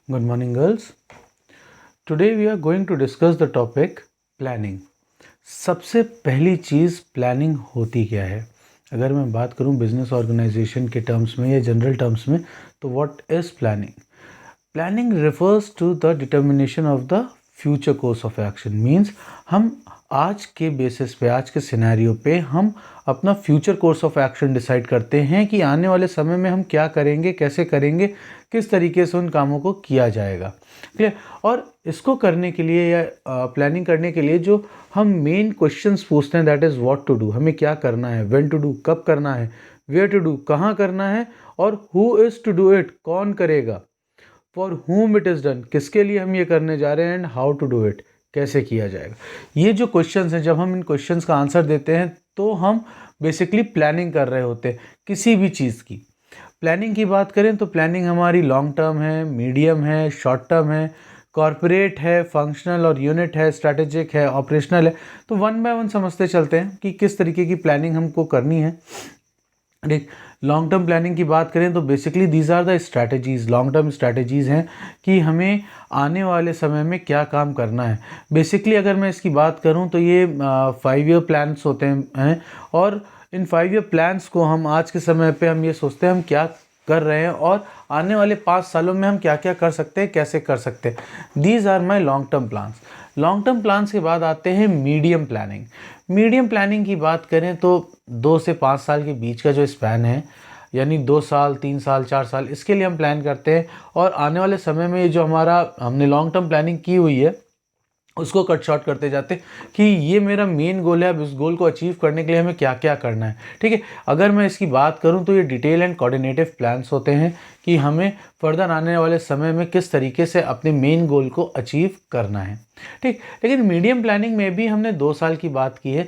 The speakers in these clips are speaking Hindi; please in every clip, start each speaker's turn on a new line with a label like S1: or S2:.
S1: Good morning, girls. Today we are going to discuss the topic planning. सबसे पहली चीज़ प्लानिंग होती क्या है? अगर मैं बात करूं बिजनेस ऑर्गेनाइजेशन के टर्म्स में या जनरल टर्म्स में, तो what is planning? Planning refers to the determination of the future course of action. Means हम आज के बेसिस पे, आज के सिनेरियो पे हम अपना future course of action decide करते हैं कि आने वाले समय में हम क्या करेंगे, कैसे करेंगे, किस तरीके से उन कामों को किया जाएगा। क्लियर? और इसको करने के लिए या प्लानिंग करने के लिए जो हम मेन क्वेश्चंस पूछते हैं, that is what to do, हमें क्या करना है, व्हेन टू डू, कब करना है, वेयर टू डू, कहाँ करना है, और who is to do it, कौन करेगा, for whom it is done, किसके लिए हम ये करने जा रहे हैं, and how to do it, कैसे किया जाएगा। ये जो क्वेश्चंस हैं, जब हम इन क्वेश्चंस का आंसर देते हैं तो हम बेसिकली प्लानिंग कर रहे होते हैं किसी भी चीज़ की। प्लानिंग की बात करें तो प्लानिंग हमारी लॉन्ग टर्म है, मीडियम है, शॉर्ट टर्म है, कॉरपोरेट है, फंक्शनल और यूनिट है, स्ट्रैटेजिक है, ऑपरेशनल है। तो वन बाय वन समझते चलते हैं कि किस तरीके की प्लानिंग हमको करनी है। देख, लॉन्ग टर्म प्लानिंग की बात करें तो basically these are the strategies, long term strategies हैं कि हमें आने वाले समय में क्या काम करना है। बेसिकली अगर मैं इसकी बात करूं तो ये 5 ईयर प्लान्स होते हैं, और इन 5 ईयर प्लान्स को हम आज के समय पे हम ये सोचते हैं हम क्या कर रहे हैं और आने वाले 5 सालों में हम क्या क्या कर सकते हैं, कैसे कर सकते हैं। These are my long term plans. Long term plans के बाद आते हैं मीडियम प्लानिंग। मीडियम प्लानिंग की बात करें तो 2 से 5 साल के बीच का जो स्पैन है, यानी 2 साल, 3 साल, 4 साल, इसके लिए हम प्लान करते हैं। और आने वाले समय में जो हमारा हमने लॉन्ग टर्म प्लानिंग की हुई है उसको कट शॉर्ट करते जाते कि ये मेरा मेन गोल है, अब इस गोल को अचीव करने के लिए हमें क्या क्या करना है। ठीक है, अगर मैं इसकी बात करूं तो ये डिटेल एंड कोऑर्डिनेटिव प्लान्स होते हैं कि हमें फर्दर आने वाले समय में किस तरीके से अपने मेन गोल को अचीव करना है। ठीक, लेकिन मीडियम प्लानिंग में भी हमने 2 साल की बात की है।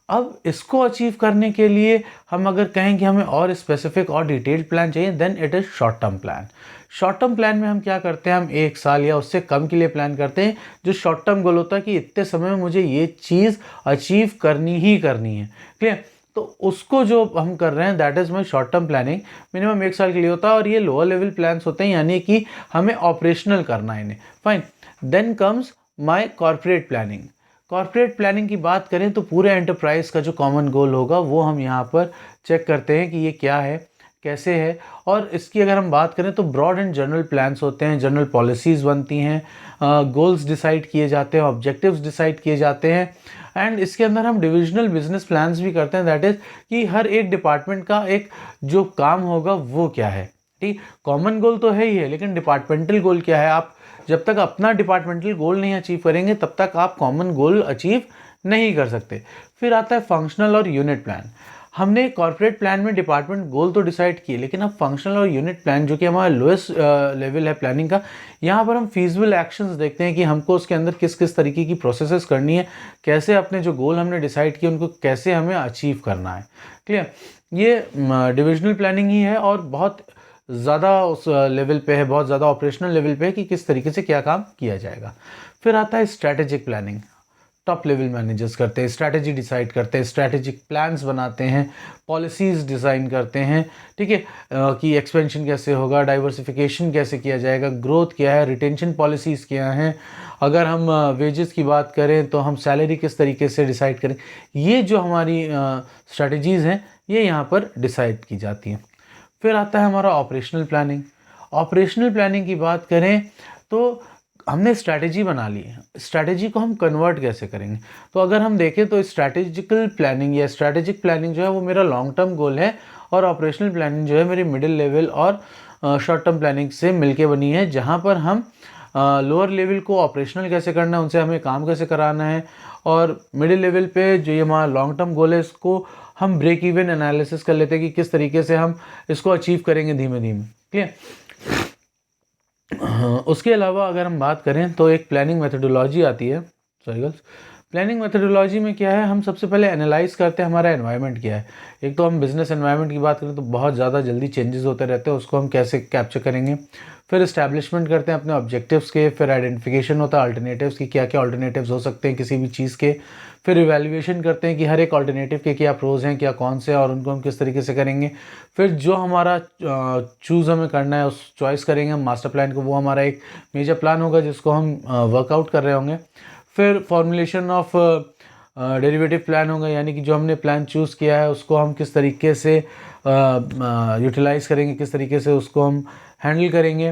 S1: अब इसको अचीव करने के लिए हम अगर कहें कि हमें और स्पेसिफिक और डिटेल्ड प्लान चाहिए, then it is short term plan. Short term plan में हम क्या करते हैं, हम 1 साल या उससे कम के लिए प्लान करते हैं। जो शॉर्ट टर्म गोल होता है कि इतने समय में मुझे ये चीज़ अचीव करनी ही करनी है। क्लियर? तो उसको जो हम कर रहे हैं that is my short term planning. Minimum 1 साल के लिए होता है, और ये लोअर लेवल प्लान्स होते हैं, यानी कि हमें ऑपरेशनल करना है इन्हें। Fine, then comes my corporate planning. Corporate planning की बात करें तो पूरे एंटरप्राइज का जो कॉमन गोल होगा वो हम यहाँ पर चेक करते हैं कि ये क्या है, कैसे है। और इसकी अगर हम बात करें तो ब्रॉड एंड जनरल प्लान्स होते हैं, जनरल पॉलिसीज़ बनती हैं, गोल्स डिसाइड किए जाते हैं, ऑब्जेक्टिव्स डिसाइड किए जाते हैं। एंड इसके अंदर हम डिविजनल बिजनेस प्लान्स भी करते हैं, दैट इज़ कि हर एक डिपार्टमेंट का एक जो काम होगा वो क्या है। ठीक, कॉमन गोल तो है ही है, लेकिन डिपार्टमेंटल गोल क्या है। आप जब तक अपना डिपार्टमेंटल गोल नहीं अचीव करेंगे तब तक आप कॉमन गोल अचीव नहीं कर सकते। फिर आता है फंक्शनल और यूनिट प्लान। हमने कॉर्पोरेट प्लान में डिपार्टमेंट गोल तो डिसाइड किए, लेकिन अब फंक्शनल और यूनिट प्लान जो कि हमारा लोएस्ट लेवल है प्लानिंग का, यहाँ पर हम फीजिबल एक्शंस देखते हैं कि हमको उसके अंदर किस किस तरीके की प्रोसेसेस करनी है, कैसे अपने जो गोल हमने डिसाइड किए उनको कैसे हमें अचीव करना है। क्लियर? ये डिविजनल प्लानिंग ही है, और बहुत ज़्यादा उस लेवल पे है, बहुत ज़्यादा ऑपरेशनल लेवल पे है कि किस तरीके से क्या काम किया जाएगा। फिर आता है strategic planning. Top level managers करते हैं, स्ट्रैटेजी डिसाइड करते हैं, स्ट्रैटेजिक प्लान्स बनाते हैं, पॉलिसीज़ डिज़ाइन करते हैं। ठीक है, कि एक्सपेंशन कैसे होगा, डाइवर्सिफिकेशन कैसे किया जाएगा, ग्रोथ क्या है, रिटेंशन पॉलिसीज़ क्या हैं। अगर हम वेजेस की बात करें तो हम सैलरी किस तरीके से डिसाइड करें। ये जो हमारी स्ट्रैटेजीज़ हैं ये यहाँ पर डिसाइड की जाती हैं। फिर आता है हमारा ऑपरेशनल प्लानिंग। ऑपरेशनल प्लानिंग की बात करें तो हमने स्ट्रैटेजी बना ली है, स्ट्रैटेजी को हम कन्वर्ट कैसे करेंगे। तो अगर हम देखें तो स्ट्रैटेजिकल प्लानिंग या स्ट्रैटेजिक प्लानिंग जो है वो मेरा लॉन्ग टर्म गोल है, और ऑपरेशनल प्लानिंग जो है मेरी मिडिल लेवल और शॉर्ट टर्म प्लानिंग से मिलके बनी है, जहाँ पर हम लोअर लेवल को ऑपरेशनल कैसे करना है, उनसे हमें काम कैसे कराना है, और मिडिल लेवल पे जो ये हमारा लॉन्ग टर्म गोल है इसको हम ब्रेक इवन एनालिसिस कर लेते हैं कि किस तरीके से हम इसको अचीव करेंगे धीमे धीमे। क्लियर? उसके अलावा अगर हम बात करें तो एक प्लानिंग मेथोडोलॉजी आती है, सॉरी गर्ल्स, प्लानिंग मेथडोलॉजी में क्या है, हम सबसे पहले एनालाइज करते हैं हमारा एनवायरनमेंट क्या है। एक तो हम बिजनेस एनवायरनमेंट की बात करें तो बहुत ज़्यादा जल्दी चेंजेस होते रहते हैं, उसको हम कैसे कैप्चर करेंगे। फिर इस्टेब्लिशमेंट करते हैं अपने ऑब्जेक्टिव्स के, फिर आइडेंटिफिकेशन होता है अल्टरनेटिव्स की, क्या क्या अल्टरनेटिव्स हो सकते हैं किसी भी चीज़ के। फिर इवैल्यूएशन करते हैं कि हर एक अल्टरनेटिव के क्या प्रोज हैं, क्या कौन से, और उनको हम किस तरीके से करेंगे। फिर जो हमारा चूज़ हमें करना है, उस चॉइस करेंगे हम मास्टर प्लान को, वो हमारा एक मेजर प्लान होगा जिसको हम वर्कआउट कर रहे होंगे। फिर फॉर्मुलेशन ऑफ डेरिवेटिव प्लान होगा, यानी कि जो हमने प्लान चूज़ किया है उसको हम किस तरीके से यूटिलाइज़ करेंगे, किस तरीके से उसको हम हैंडल करेंगे।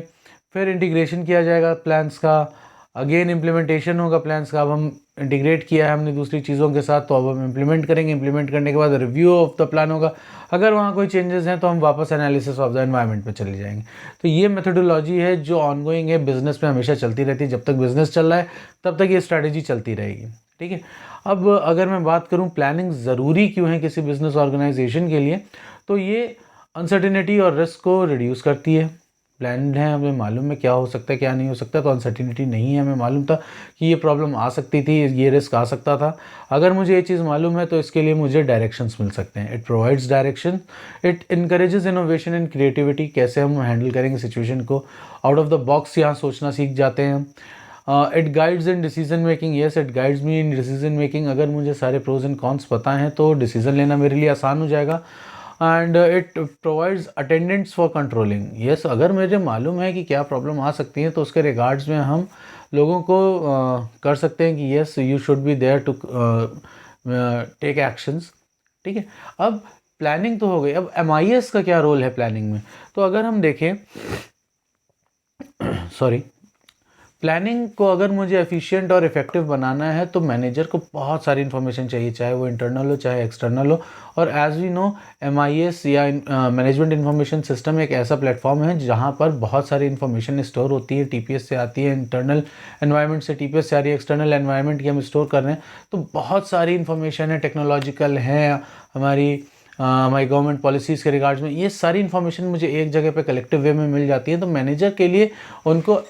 S1: फिर इंटीग्रेशन किया जाएगा प्लान्स का, अगेन इम्प्लीमेंटेशन होगा प्लान्स का। अब हम इंटीग्रेट किया है हमने दूसरी चीज़ों के साथ, तो अब हम इम्प्लीमेंट करेंगे। इम्प्लीमेंट करने के बाद रिव्यू ऑफ द प्लान होगा, अगर वहाँ कोई चेंजेस हैं तो हम वापस एनालिसिस ऑफ द एनवायरनमेंट पे चले जाएंगे। तो ये मेथोडोलॉजी है जो ऑनगोइंग है, बिजनेस में हमेशा चलती रहती है। जब तक बिजनेस चल रहा है तब तक ये स्ट्रैटेजी चलती रहेगी, ठीक है। अब अगर मैं बात करूँ प्लानिंग ज़रूरी क्यों है किसी बिजनेस ऑर्गेनाइजेशन के लिए, तो ये अनसर्टिनिटी और रिस्क को रिड्यूस करती है। प्लान्ड है, हमें मालूम है क्या हो सकता है क्या नहीं हो सकता, तो अनसर्टिनिटी नहीं है। हमें मालूम था कि ये प्रॉब्लम आ सकती थी, ये रिस्क आ सकता था। अगर मुझे ये चीज़ मालूम है तो इसके लिए मुझे डायरेक्शंस मिल सकते हैं। It provides direction, it encourages innovation and creativity, कैसे हम हैंडल करेंगे सिचुएशन को। आउट ऑफ द बॉक्स यहाँ सोचना सीख जाते हैं हम। It guides in decision making, yes it guides me in decision making. अगर मुझे सारे प्रोज एंड कॉन्स पता हैं तो डिसीजन लेना मेरे लिए आसान हो जाएगा। And it provides attendants for controlling, yes अगर मुझे मालूम है कि क्या प्रॉब्लम आ सकती है तो उसके रिगार्ड्स में हम लोगों को कर सकते हैं कि yes you should be there to take actions, ठीक है। अब प्लानिंग तो हो गई, अब MIS का क्या रोल है प्लानिंग में। तो अगर हम देखें सॉरी प्लानिंग को अगर मुझे एफिशिएंट और इफेक्टिव बनाना है तो मैनेजर को बहुत सारी इन्फॉर्मेशन चाहिए, चाहे वो इंटरनल हो चाहे एक्सटर्नल हो। और एज वी नो MIS या मैनेजमेंट इन्फॉर्मेशन सिस्टम एक ऐसा प्लेटफॉर्म है जहाँ पर बहुत सारी इन्फॉर्मेशन स्टोर होती है। TPS से आती है, इंटरनल एनवायरनमेंट से TPS से आ रही है, एक्सटर्नल एनवायरनमेंट की हम स्टोर कर रहे हैं। तो बहुत सारी इन्फॉर्मेशन है, टेक्नोलॉजिकल है, हमारी गवर्नमेंट पॉलिसीज़ के रिगार्ड्स में, ये सारी इन्फॉर्मेशन मुझे एक जगह पे कलेक्टिव वे में मिल जाती है। तो मैनेजर के लिए उनको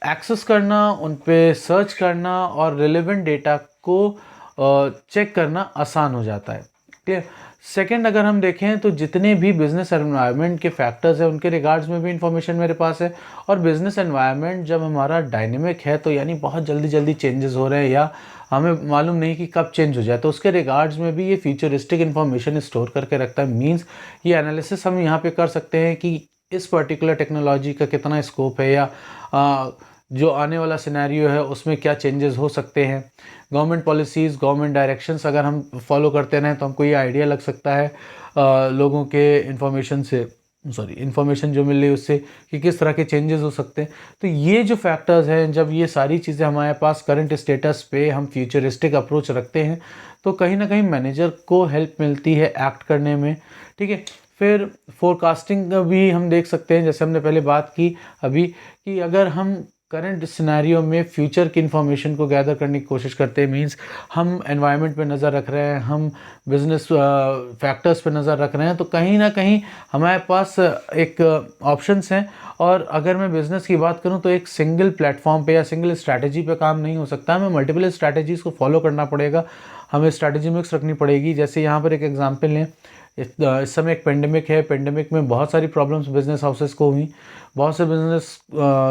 S1: एक्सेस करना, उन पे सर्च करना और रिलेवेंट डेटा को चेक करना आसान हो जाता है, ठीक है। सेकेंड अगर हम देखें तो जितने भी बिजनेस एनवायरनमेंट के फैक्टर्स हैं उनके रिगार्ड्स में भी इंफॉर्मेशन मेरे पास है। और बिजनेस एनवायरनमेंट जब हमारा डायनेमिक है तो यानी बहुत जल्दी जल्दी चेंजेस हो रहे हैं या हमें मालूम नहीं कि कब चेंज हो जाए, तो उसके रिगार्ड्स में भी ये फ्यूचरिस्टिक इन्फॉर्मेशन स्टोर करके रखता है। मीन्स ये एनालिसिस हम यहाँ पे कर सकते हैं कि इस पर्टिकुलर टेक्नोलॉजी का कितना स्कोप है या जो आने वाला सिनेरियो है उसमें क्या चेंजेस हो सकते हैं। गवर्नमेंट पॉलिसीज़, गवर्नमेंट डायरेक्शंस अगर हम फॉलो करते रहें तो हमको ये आइडिया लग सकता है लोगों के इन्फॉर्मेशन जो मिल रही है उससे कि किस तरह के चेंजेस हो सकते हैं। तो ये जो फैक्टर्स हैं, जब ये सारी चीज़ें हमारे पास करंट स्टेटस पे हम फ्यूचरिस्टिक अप्रोच रखते हैं तो कहीं ना कहीं मैनेजर को हेल्प मिलती है एक्ट करने में, ठीक है। फिर फोरकास्टिंग भी हम देख सकते हैं, जैसे हमने पहले बात की अभी, कि अगर हम करंट सिनेरियो में फ्यूचर की इन्फॉर्मेशन को गैदर करने की कोशिश करते हैं, मींस हम एनवायरनमेंट पे नज़र रख रहे हैं, हम बिजनेस फैक्टर्स पे नज़र रख रहे हैं, तो कहीं ना कहीं हमारे पास एक ऑप्शंस हैं। और अगर मैं बिज़नेस की बात करूं तो एक सिंगल प्लेटफॉर्म पे या सिंगल स्ट्रैटेजी पे काम नहीं हो सकता, हमें मल्टीपल स्ट्रैटेजीज़ को फॉलो करना पड़ेगा, हमें स्ट्रैटेजी मिक्स रखनी पड़ेगी। जैसे यहाँ पर एक एग्जांपल लें, इस समय एक पेंडेमिक है, पेंडेमिक में बहुत सारी प्रॉब्लम्स बिजनेस हाउसेस को हुई, बहुत से बिजनेस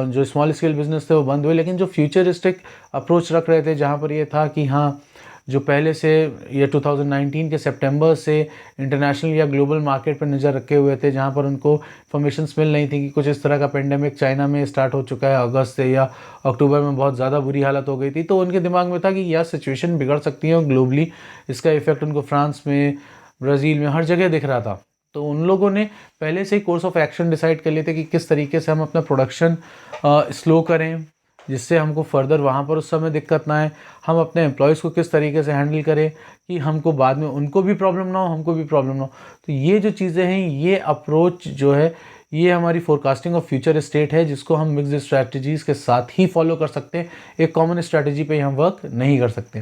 S1: जो स्मॉल स्केल बिजनेस थे वो बंद हुए, लेकिन जो फ्यूचरिस्टिक अप्रोच रख रहे थे जहाँ पर ये था कि हाँ जो पहले से ये 2019 के सितंबर से इंटरनेशनल या ग्लोबल मार्केट पर नज़र रखे हुए थे, जहाँ पर उनको इन्फॉर्मेशंस मिल रही थी कि कुछ इस तरह का पेंडेमिक चाइना में स्टार्ट हो चुका है, अगस्त से या अक्टूबर में बहुत ज़्यादा बुरी हालत हो गई थी, तो उनके दिमाग में था कि यह सिचुएशन बिगड़ सकती है और ग्लोबली इसका इफेक्ट उनको फ्रांस में, ब्राज़ील में, हर जगह दिख रहा था। तो उन लोगों ने पहले से ही कोर्स ऑफ एक्शन डिसाइड कर लिए थे कि किस तरीके से हम अपना प्रोडक्शन स्लो करें जिससे हमको फर्दर वहाँ पर उस समय दिक्कत ना आए, हम अपने एम्प्लॉयज़ को किस तरीके से हैंडल करें कि हमको बाद में उनको भी प्रॉब्लम ना हो, हमको भी प्रॉब्लम ना हो। तो ये जो चीज़ें हैं, ये अप्रोच जो है, ये हमारी फोरकास्टिंग ऑफ फ्यूचर स्टेट है, जिसको हम मिक्स्ड स्ट्रैटेजीज़ के साथ ही फॉलो कर सकते हैं, एक कॉमन स्ट्रैटेजी पे हम वर्क नहीं कर सकते।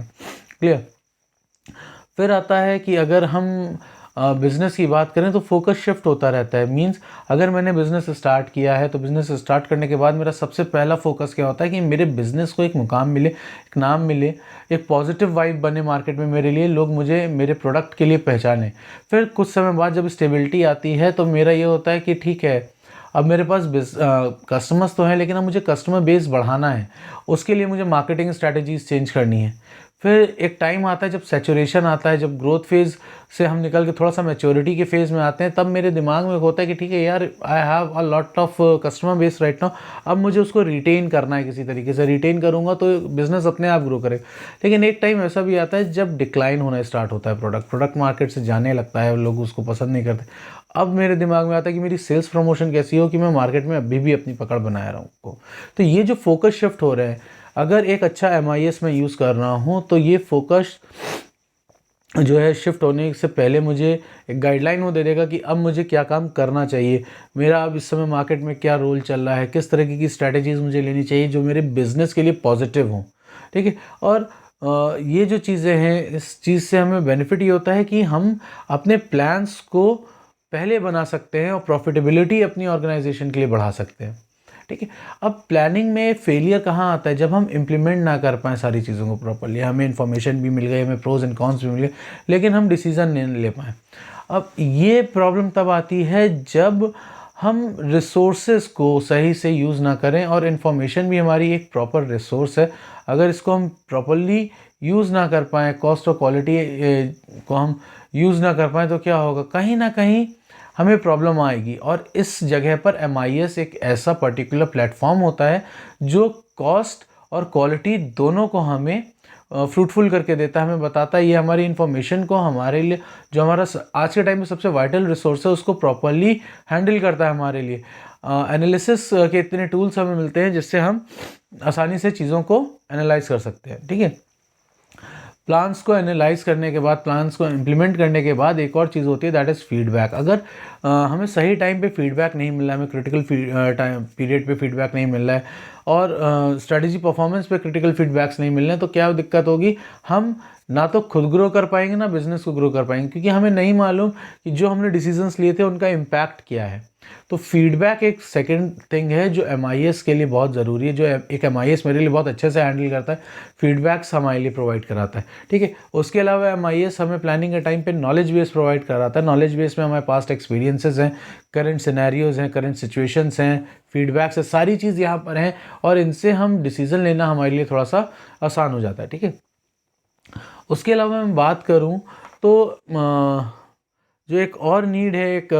S1: क्लियर। फिर आता है कि अगर हम बिज़नेस की बात करें तो फोकस शिफ्ट होता रहता है। मींस अगर मैंने बिज़नेस स्टार्ट किया है तो बिज़नेस स्टार्ट करने के बाद मेरा सबसे पहला फोकस क्या होता है कि मेरे बिज़नेस को एक मुकाम मिले, एक नाम मिले, एक पॉजिटिव वाइब बने मार्केट में मेरे लिए, लोग मुझे मेरे प्रोडक्ट के लिए पहचानें। फिर कुछ समय बाद जब स्टेबिलिटी आती है तो मेरा ये होता है कि ठीक है, अब मेरे पास कस्टमर्स तो हैं लेकिन अब मुझे कस्टमर बेस बढ़ाना है। उसके लिए मुझे मार्केटिंग स्ट्रैटेजीज चेंज करनी है। फिर एक टाइम आता है जब सैचुरेशन आता है, जब ग्रोथ फेज़ से हम निकल के थोड़ा सा मैच्योरिटी के फेज़ में आते हैं, तब मेरे दिमाग में होता है कि ठीक है यार, I have a lot of customer base right now, अब मुझे उसको रिटेन करना है। किसी तरीके से रिटेन करूँगा तो बिज़नेस अपने आप ग्रो करेगा। लेकिन एक टाइम ऐसा भी आता है जब डिक्लाइन होना स्टार्ट होता है, प्रोडक्ट मार्केट से जाने लगता है, लोग उसको पसंद नहीं करते। अब मेरे दिमाग में आता है कि मेरी सेल्स प्रमोशन कैसी हो कि मैं मार्केट में अभी भी अपनी पकड़ बनाए रहूँ। तो ये जो फोकस शिफ्ट हो रहे हैं, अगर एक अच्छा MIS में यूज़ कर रहा हूँ तो ये फोकस जो है शिफ्ट होने से पहले मुझे एक गाइडलाइन वो दे देगा कि अब मुझे क्या काम करना चाहिए, मेरा अब इस समय मार्केट में क्या रोल चल रहा है, किस तरीके की स्ट्रैटेजीज़ मुझे लेनी चाहिए जो मेरे बिज़नेस के लिए पॉजिटिव हों। ठीक है। और ये जो चीज़ें हैं, इस चीज़ से हमें बेनिफिट ये होता है कि हम अपने प्लान्स को पहले बना सकते हैं और प्रॉफिटेबिलिटी अपनी ऑर्गेनाइजेशन के लिए बढ़ा सकते हैं। ठीक है। अब प्लानिंग में फेलियर कहाँ आता है? जब हम इम्प्लीमेंट ना कर पाएँ सारी चीज़ों को प्रॉपर्ली। हमें इन्फॉर्मेशन भी मिल गई, हमें प्रोज एंड कॉन्स भी मिल गए, लेकिन हम डिसीज़न नहीं ले पाएँ। अब ये प्रॉब्लम तब आती है जब हम रिसोर्सेज को सही से यूज़ ना करें, और इन्फॉर्मेशन भी हमारी एक प्रॉपर रिसोर्स है। अगर इसको हम प्रॉपर्ली यूज़ ना कर पाएँ, कॉस्ट और क्वालिटी को हम यूज़ ना कर पाएँ, तो क्या होगा, कहीं ना कहीं हमें प्रॉब्लम आएगी। और इस जगह पर MIS एक ऐसा पर्टिकुलर प्लेटफॉर्म होता है जो कॉस्ट और क्वालिटी दोनों को हमें फ्रूटफुल करके देता है, हमें बताता है, ये हमारी इन्फॉर्मेशन को हमारे लिए, जो हमारा आज के टाइम में सबसे वाइटल रिसोर्स है, उसको प्रॉपर्ली हैंडल करता है हमारे लिए। एनालिसिस के इतने टूल्स हमें मिलते हैं जिससे हम आसानी से चीज़ों को एनालाइज कर सकते हैं। ठीक है। प्लान्स को एनालाइज करने के बाद, प्लान्स को इम्प्लीमेंट करने के बाद एक और चीज़ होती है, दैट इज़ फीडबैक। अगर हमें सही टाइम पे फीडबैक नहीं मिल रहा है, हमें क्रिटिकल टाइम पीरियड पे फीडबैक नहीं मिल रहा है, और स्ट्रेटजी परफॉर्मेंस पे क्रिटिकल फीडबैक्स नहीं मिल रहे हैं, तो क्या दिक्कत होगी, हम ना तो खुद ग्रो कर पाएंगे ना बिज़नेस को ग्रो कर पाएंगे, क्योंकि हमें नहीं मालूम कि जो हमने डिसीजंस लिए थे उनका इम्पैक्ट क्या है। तो फीडबैक एक सेकंड थिंग है जो MIS के लिए बहुत ज़रूरी है, जो एक MIS मेरे लिए बहुत अच्छे से हैंडल करता है, फीडबैक्स हमारे लिए प्रोवाइड कराता है। ठीक है। उसके अलावा MIS हमें प्लानिंग के टाइम पे नॉलेज बेस प्रोवाइड कराता है। नॉलेज बेस में हमारे पास्ट एक्सपीरियंसेस हैं, करंट सिनेरियोज हैं, करंट सिचुएशंस हैं, फीडबैक्स है, सारी चीज़ यहाँ पर हैं, और इनसे हम डिसीज़न लेना हमारे लिए थोड़ा सा आसान हो जाता है। ठीक है। उसके अलावा मैं बात करूँ तो जो एक और नीड है एक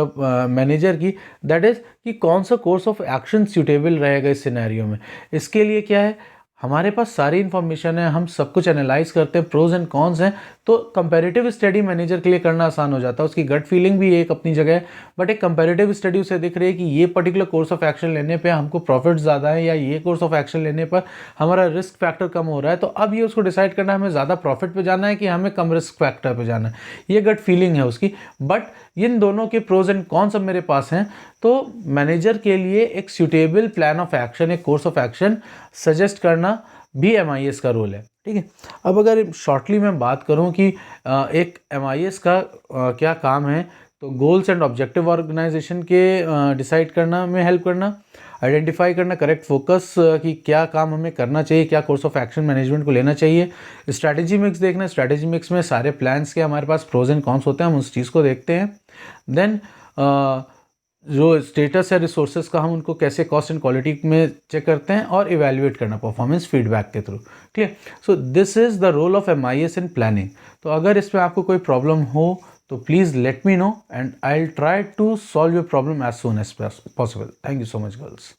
S1: मैनेजर की, दैट इज़ कि कौन सा कोर्स ऑफ एक्शन सूटेबल रहेगा इस सिनेरियो में। इसके लिए क्या है, हमारे पास सारी इन्फॉर्मेशन है, हम सब कुछ एनालाइज करते हैं, प्रोज एंड कॉन्स हैं, तो कंपैरेटिव स्टडी मैनेजर के लिए करना आसान हो जाता है। उसकी गट फीलिंग भी एक अपनी जगह है, बट एक कंपैरेटिव स्टडी उसे दिख रही है कि ये पर्टिकुलर कोर्स ऑफ एक्शन लेने पे हमको प्रॉफिट ज़्यादा है, या ये कोर्स ऑफ एक्शन लेने पर हमारा रिस्क फैक्टर कम हो रहा है। तो अब ये उसको डिसाइड करना है, हमें ज़्यादा प्रॉफिट पे जाना है कि हमें कम रिस्क फैक्टर पे जाना है। ये गट फीलिंग है उसकी। बट इन दोनों के प्रोज एंड कॉन्स अब मेरे पास हैं, तो मैनेजर के लिए एक सूटेबल प्लान ऑफ एक्शन, एक कोर्स ऑफ एक्शन सजेस्ट करना भी MIS का रोल है। ठीक है। अब अगर शॉर्टली मैं बात करूं कि एक MIS का क्या काम है, तो गोल्स एंड ऑब्जेक्टिव ऑर्गेनाइजेशन के डिसाइड करना में हेल्प करना, आइडेंटिफाई करना करेक्ट फोकस कि क्या काम हमें करना चाहिए, क्या कोर्स ऑफ एक्शन मैनेजमेंट को लेना चाहिए, स्ट्रैटेजी मिक्स देखना, स्ट्रैटेजी मिक्स में सारे प्लान्स के हमारे पास प्रोज एंड कॉन्स होते हैं, हम उस चीज़ को देखते हैं। देन जो स्टेटस है रिसोर्सेज का, हम उनको कैसे कॉस्ट एंड क्वालिटी में चेक करते हैं, और इवैल्यूएट करना परफॉर्मेंस फीडबैक के थ्रू। ठीक है। So this is the role of MIS in planning. तो अगर इसमें आपको कोई प्रॉब्लम हो तो please let me know, and I will try to solve your problem as soon as possible. Thank you so much girls.